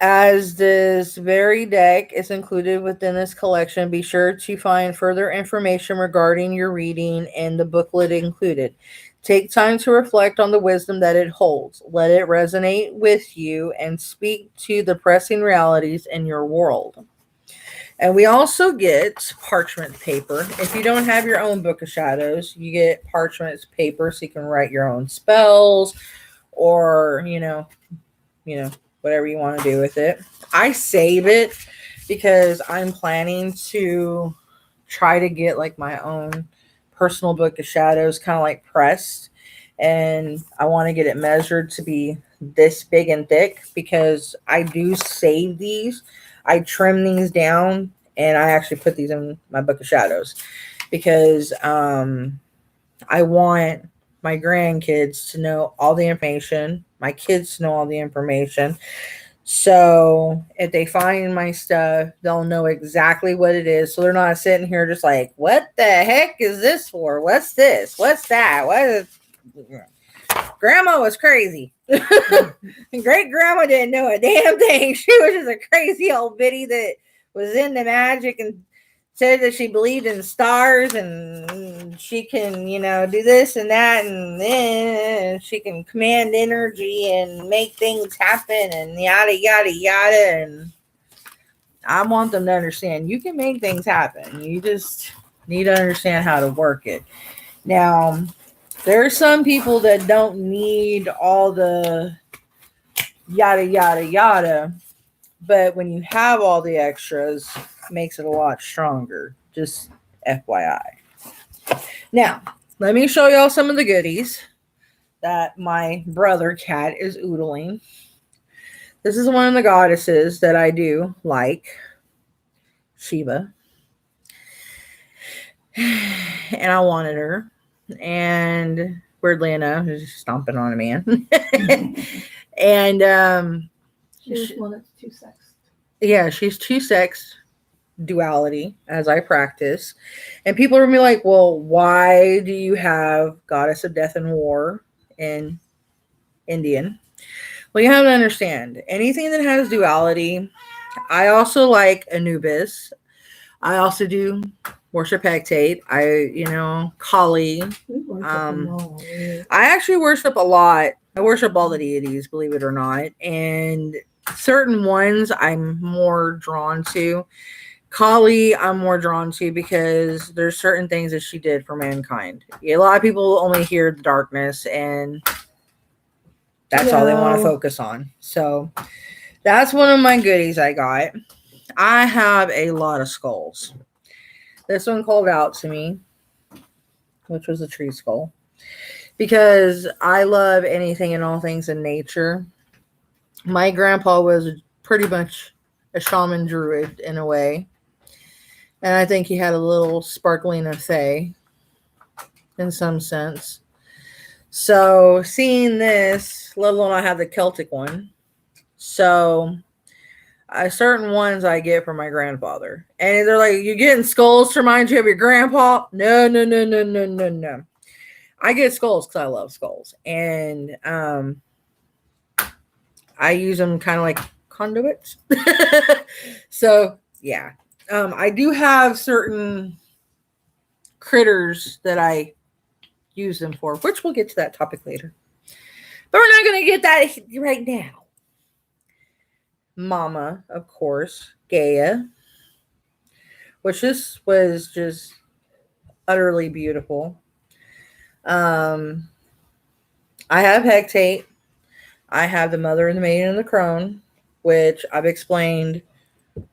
As this very deck is included within this collection, be sure to find further information regarding your reading in the booklet included. Take time to reflect on the wisdom that it holds. Let it resonate with you and speak to the pressing realities in your world. And we also get parchment paper. If you don't have your own Book of Shadows, you get parchment paper so you can write your own spells or, whatever you want to do with it. I save it because I'm planning to try to get like my own personal Book of Shadows kind of like pressed. And I want to get it measured to be this big and thick because I do save these. I trim these down and I actually put these in my Book of Shadows because I want my grandkids to know all the information, my kids to know all the information. So if they find my stuff, they'll know exactly what it is. So they're not sitting here just like, what the heck is this for? What's this? What's that? What is... Grandma was crazy. Great grandma didn't know a damn thing. She was just a crazy old biddy that was into magic and said that she believed in stars and she can, do this and that and then she can command energy and make things happen and yada, yada, yada. And I want them to understand you can make things happen. You just need to understand how to work it. Now, there are some people that don't need all the yada yada yada. But when you have all the extras, makes it a lot stronger. Just FYI. Now, let me show y'all some of the goodies that my brother cat is oodling. This is one of the goddesses that I do like, Shiva. And I wanted her. And weirdly enough, she's stomping on a man. And She was one that's too sexed. yeah, she's two sex duality as I practice. And people are gonna be like, well, why do you have Goddess of Death and War in Indian? Well, you have to understand anything that has duality. I also like Anubis. I also do worship Hecate. Kali. We worship them all. I actually worship a lot. I worship all the deities, believe it or not. And certain ones I'm more drawn to. Kali, I'm more drawn to because there's certain things that she did for mankind. A lot of people only hear the darkness, and that's all they want to focus on. So that's one of my goodies I got. I have a lot of skulls. This one called out to me, which was a tree skull, because I love anything and all things in nature. My grandpa was pretty much a shaman druid in a way. And I think he had a little sparkling of fae in some sense. So seeing this, let alone I have the Celtic one. So certain ones I get from my grandfather. And they're like, you're getting skulls to remind you of your grandpa? No. I get skulls because I love skulls. And I use them kind of like conduits. So, yeah. I do have certain critters that I use them for, which we'll get to that topic later. But we're not going to get that right now. Mama, of course, Gaia, which this was just utterly beautiful. I have Hecate. I have the Mother and the Maiden and the Crone, which I've explained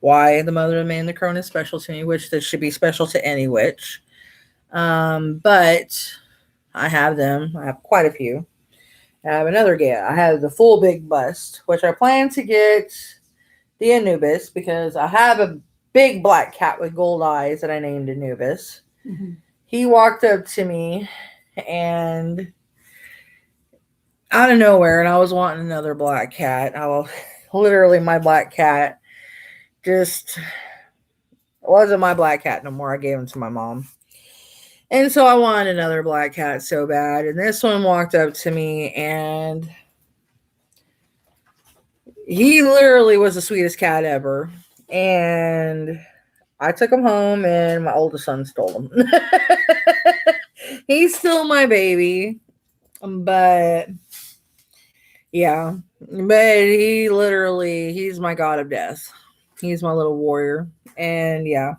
why the Mother and the Maiden and the Crone is special to me, which this should be special to any witch. But I have them. I have quite a few. I have another Gaia. I have the full big bust, which I plan to get the Anubis because I have a big black cat with gold eyes that I named Anubis. Mm-hmm. He walked up to me and out of nowhere, and I was wanting another black cat. Literally, my black cat just wasn't my black cat no more. I gave him to my mom. And so I wanted another black cat so bad. And this one walked up to me and he literally was the sweetest cat ever. And I took him home and my oldest son stole him. He's still my baby. But yeah. But he's my god of death. He's my little warrior. And yeah.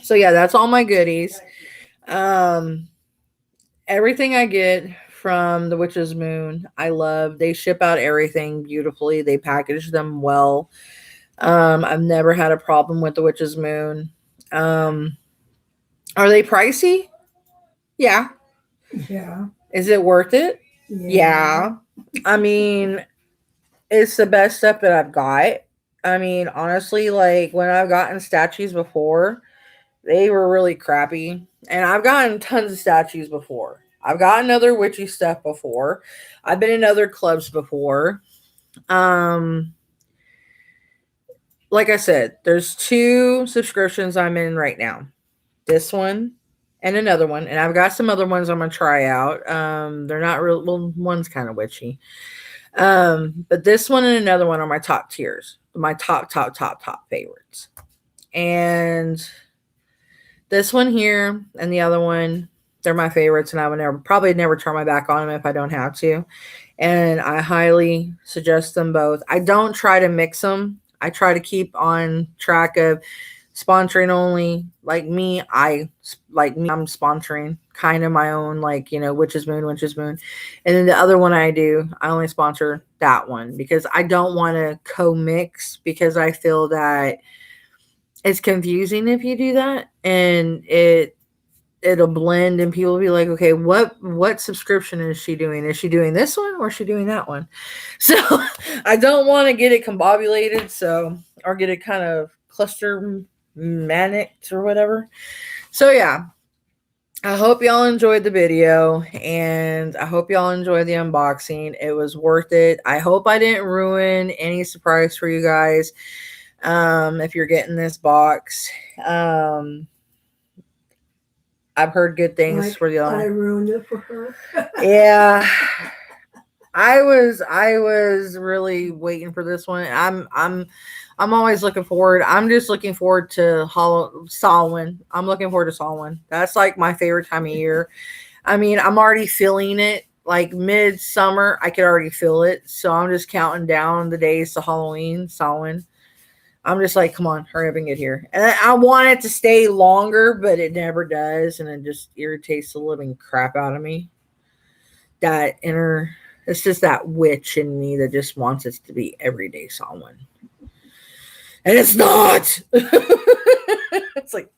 So yeah, that's all my goodies. Everything I get from the Witch's Moon, I love. They ship out everything beautifully. They package them well. I've never had a problem with the Witch's Moon. Are they pricey? Yeah. Yeah. Is it worth it? Yeah. I mean, it's the best stuff that I've got. I mean, honestly, like when I've gotten statues before, they were really crappy. And I've gotten tons of statues before. I've gotten other witchy stuff before. I've been in other clubs before. Like I said, there's 2 subscriptions I'm in right now. This one and another one. And I've got some other ones I'm going to try out. They're not real. Well, one's kind of witchy. But this one and another one are my top tiers. My top favorites. And this one here and the other one, they're my favorites, and I would probably never turn my back on them if I don't have to. And I highly suggest them both. I don't try to mix them. I try to keep on track of sponsoring only. I'm sponsoring kind of my own, like, witch's moon. And then the other one I only sponsor that one because I don't want to co-mix, because I feel that it's confusing if you do that, and it'll blend, and people will be like, okay, what subscription is she doing? Is she doing this one or is she doing that one? So I don't want to get it combobulated, or get it kind of cluster manicked or whatever. So yeah, I hope y'all enjoyed the video, and I hope y'all enjoyed the unboxing. It was worth it. I hope I didn't ruin any surprise for you guys. If you're getting this box, I've heard good things for y'all. I ruined it for her. Yeah. I was really waiting for this one. I'm always looking forward. I'm just looking forward to Samhain. I'm looking forward to Samhain. That's like my favorite time of year. I mean, I'm already feeling it. Like midsummer, I could already feel it. So I'm just counting down the days to Halloween, Samhain. I'm just like, come on, hurry up and get here. And I want it to stay longer, but it never does. And it just irritates the living crap out of me. It's just that witch in me that just wants it to be everyday Samhain. And it's not. It's like,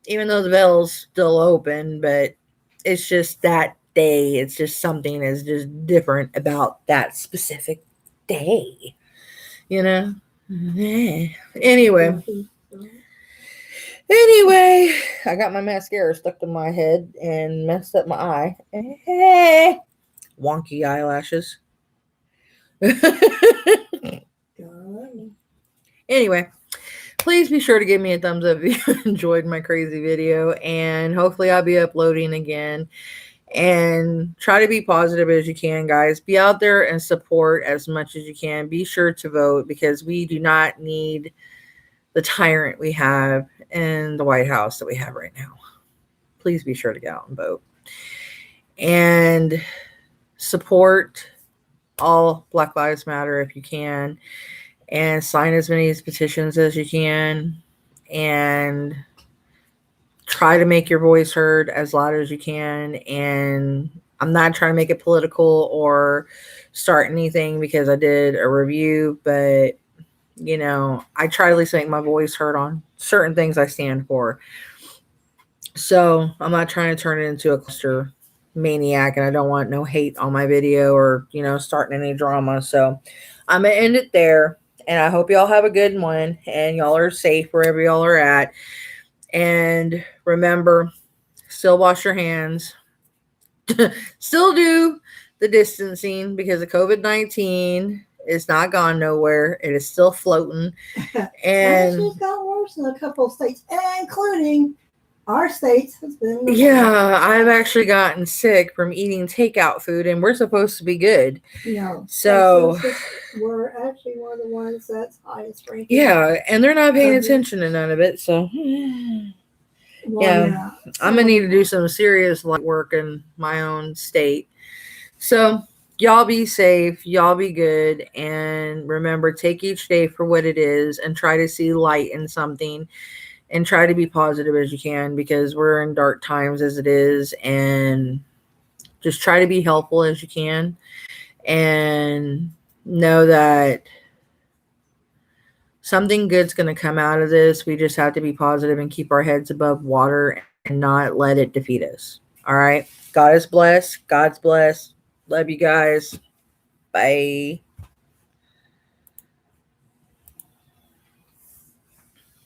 even though the bell's still open, but it's just that day. It's just something is just different about that specific day, Anyway, I got my mascara stuck to my head and messed up my eye. Wonky eyelashes. Anyway, please be sure to give me a thumbs up if you enjoyed my crazy video, and hopefully I'll be uploading again. And try to be positive as you can, guys. Be out there and support as much as you can. Be sure to vote, because we do not need the tyrant we have in the White House that we have right now. Please be sure to get out and vote. And support all Black Lives Matter if you can. And sign as many petitions as you can. And try to make your voice heard as loud as you can. And I'm not trying to make it political or start anything, because I did a review, but I try to at least make my voice heard on certain things I stand for. So I'm not trying to turn it into a cluster maniac, and I don't want no hate on my video or, starting any drama. So I'm going to end it there, and I hope y'all have a good one, and y'all are safe wherever y'all are at. And remember, still wash your hands. Still do the distancing, because of COVID-19 is not gone nowhere. It is still floating. And it's got worse in a couple of states, including our states. Has been I've actually gotten sick from eating takeout food, and we're supposed to be good. So we're actually one of the ones that's highest ranking. Yeah, and they're not paying attention to none of it. So yeah. I'm gonna need to do some serious light work in my own state. So y'all be safe, y'all be good, and remember, take each day for what it is and try to see light in something, and try to be positive as you can, because we're in dark times as it is. And just try to be helpful as you can, and know that something good's going to come out of this. We just have to be positive and keep our heads above water and not let it defeat us. All right. God is blessed. God's blessed. Love you guys. Bye.